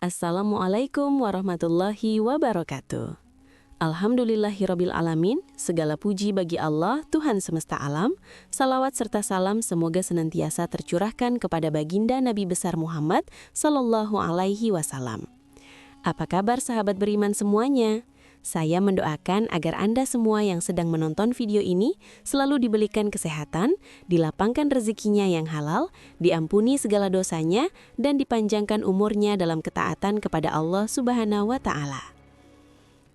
Assalamualaikum warahmatullahi wabarakatuh. Alhamdulillahirabbil alamin, segala puji bagi Allah, Tuhan semesta alam. Salawat serta salam semoga senantiasa tercurahkan kepada baginda Nabi besar Muhammad sallallahu alaihi wasallam. Apa kabar sahabat beriman semuanya? Saya mendoakan agar Anda semua yang sedang menonton video ini selalu diberikan kesehatan, dilapangkan rezekinya yang halal, diampuni segala dosanya, dan dipanjangkan umurnya dalam ketaatan kepada Allah Subhanahu wa Ta'ala.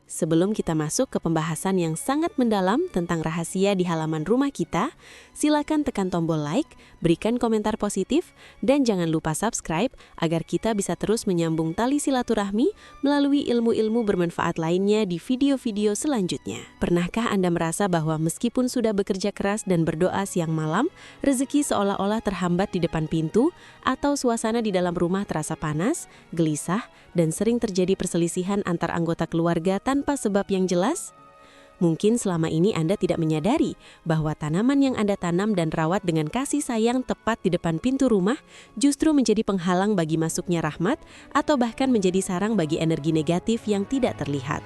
Sebelum kita masuk ke pembahasan yang sangat mendalam tentang rahasia di halaman rumah kita, silakan tekan tombol like, berikan komentar positif, dan jangan lupa subscribe agar kita bisa terus menyambung tali silaturahmi melalui ilmu-ilmu bermanfaat lainnya di video-video selanjutnya. Pernahkah Anda merasa bahwa meskipun sudah bekerja keras dan berdoa siang malam, rezeki seolah-olah terhambat di depan pintu, atau suasana di dalam rumah terasa panas, gelisah, dan sering terjadi perselisihan antar anggota keluarga tanpa sebab yang jelas? Mungkin selama ini Anda tidak menyadari bahwa tanaman yang Anda tanam dan rawat dengan kasih sayang tepat di depan pintu rumah justru menjadi penghalang bagi masuknya rahmat atau bahkan menjadi sarang bagi energi negatif yang tidak terlihat.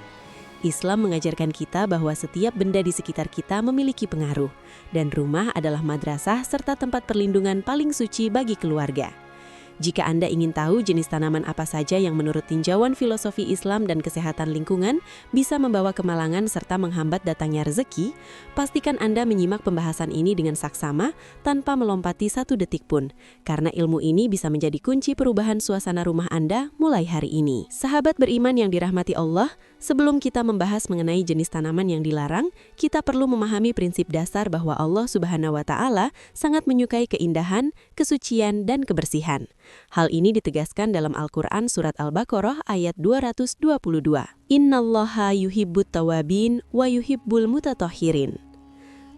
Islam mengajarkan kita bahwa setiap benda di sekitar kita memiliki pengaruh, dan rumah adalah madrasah serta tempat perlindungan paling suci bagi keluarga. Jika Anda ingin tahu jenis tanaman apa saja yang menurut tinjauan filosofi Islam dan kesehatan lingkungan bisa membawa kemalangan serta menghambat datangnya rezeki, pastikan Anda menyimak pembahasan ini dengan saksama tanpa melompati satu detik pun, karena ilmu ini bisa menjadi kunci perubahan suasana rumah Anda mulai hari ini. Sahabat beriman yang dirahmati Allah, sebelum kita membahas mengenai jenis tanaman yang dilarang, kita perlu memahami prinsip dasar bahwa Allah Subhanahu wa Ta'ala sangat menyukai keindahan, kesucian, dan kebersihan. Hal ini ditegaskan dalam Al-Quran Surat Al-Baqarah ayat 222. Innallaha yuhibbut tawabin wa yuhibbul mutatahhirin.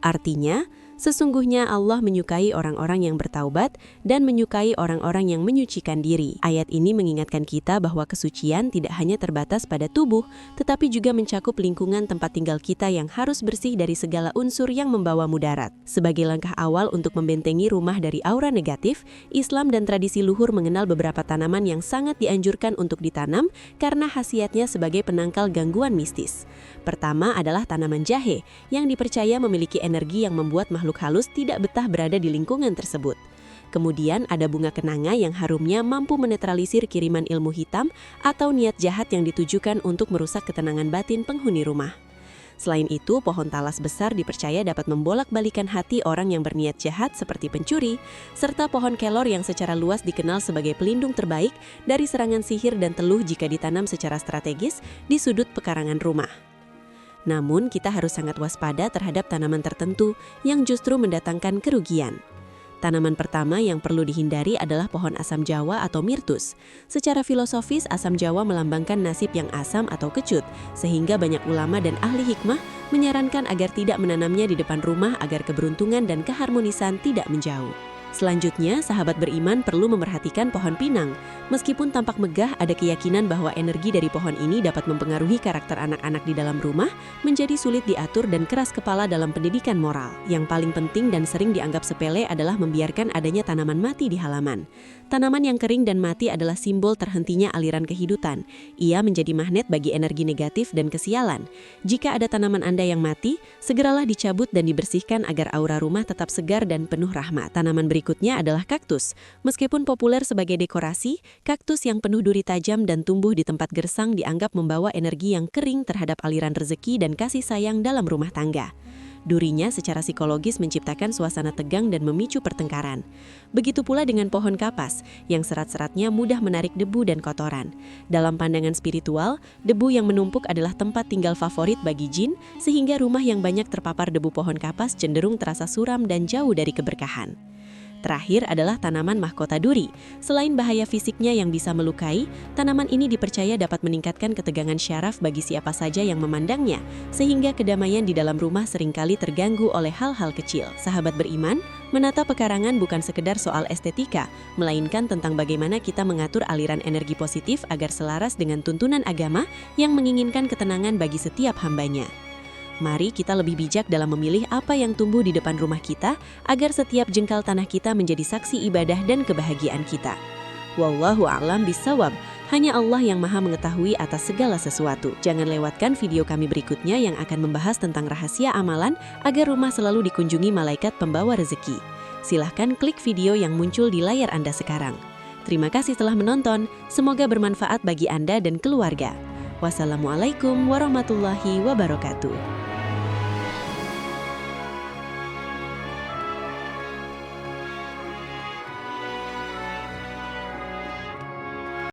Artinya, sesungguhnya Allah menyukai orang-orang yang bertaubat dan menyukai orang-orang yang menyucikan diri. Ayat ini mengingatkan kita bahwa kesucian tidak hanya terbatas pada tubuh, tetapi juga mencakup lingkungan tempat tinggal kita yang harus bersih dari segala unsur yang membawa mudarat. Sebagai langkah awal untuk membentengi rumah dari aura negatif, Islam dan tradisi luhur mengenal beberapa tanaman yang sangat dianjurkan untuk ditanam karena khasiatnya sebagai penangkal gangguan mistis. Pertama adalah tanaman jahe, yang dipercaya memiliki energi yang membuat makhluk halus tidak betah berada di lingkungan tersebut. Kemudian ada bunga kenanga yang harumnya mampu menetralisir kiriman ilmu hitam atau niat jahat yang ditujukan untuk merusak ketenangan batin penghuni rumah. Selain itu, pohon talas besar dipercaya dapat membolak-balikan hati orang yang berniat jahat seperti pencuri, serta pohon kelor yang secara luas dikenal sebagai pelindung terbaik dari serangan sihir dan teluh jika ditanam secara strategis di sudut pekarangan rumah. Namun, kita harus sangat waspada terhadap tanaman tertentu yang justru mendatangkan kerugian. Tanaman pertama yang perlu dihindari adalah pohon asam jawa atau mirtus. Secara filosofis, asam jawa melambangkan nasib yang asam atau kecut, sehingga banyak ulama dan ahli hikmah menyarankan agar tidak menanamnya di depan rumah agar keberuntungan dan keharmonisan tidak menjauh. Selanjutnya, sahabat beriman perlu memerhatikan pohon pinang. Meskipun tampak megah, ada keyakinan bahwa energi dari pohon ini dapat mempengaruhi karakter anak-anak di dalam rumah, menjadi sulit diatur dan keras kepala dalam pendidikan moral. Yang paling penting dan sering dianggap sepele adalah membiarkan adanya tanaman mati di halaman. Tanaman yang kering dan mati adalah simbol terhentinya aliran kehidupan. Ia menjadi magnet bagi energi negatif dan kesialan. Jika ada tanaman Anda yang mati, segeralah dicabut dan dibersihkan agar aura rumah tetap segar dan penuh rahmat. Tanaman berikutnya adalah kaktus. Meskipun populer sebagai dekorasi, kaktus yang penuh duri tajam dan tumbuh di tempat gersang dianggap membawa energi yang kering terhadap aliran rezeki dan kasih sayang dalam rumah tangga. Durinya secara psikologis menciptakan suasana tegang dan memicu pertengkaran. Begitu pula dengan pohon kapas, yang serat-seratnya mudah menarik debu dan kotoran. Dalam pandangan spiritual, debu yang menumpuk adalah tempat tinggal favorit bagi jin, sehingga rumah yang banyak terpapar debu pohon kapas cenderung terasa suram dan jauh dari keberkahan. Terakhir adalah tanaman mahkota duri. Selain bahaya fisiknya yang bisa melukai, tanaman ini dipercaya dapat meningkatkan ketegangan syaraf bagi siapa saja yang memandangnya, sehingga kedamaian di dalam rumah seringkali terganggu oleh hal-hal kecil. Sahabat beriman, menata pekarangan bukan sekedar soal estetika, melainkan tentang bagaimana kita mengatur aliran energi positif agar selaras dengan tuntunan agama yang menginginkan ketenangan bagi setiap hambanya. Mari kita lebih bijak dalam memilih apa yang tumbuh di depan rumah kita agar setiap jengkal tanah kita menjadi saksi ibadah dan kebahagiaan kita. Wallahu a'lam bishawab. Hanya Allah yang maha mengetahui atas segala sesuatu. Jangan lewatkan video kami berikutnya yang akan membahas tentang rahasia amalan agar rumah selalu dikunjungi malaikat pembawa rezeki. Silahkan klik video yang muncul di layar Anda sekarang. Terima kasih telah menonton, semoga bermanfaat bagi Anda dan keluarga. Wassalamualaikum warahmatullahi wabarakatuh.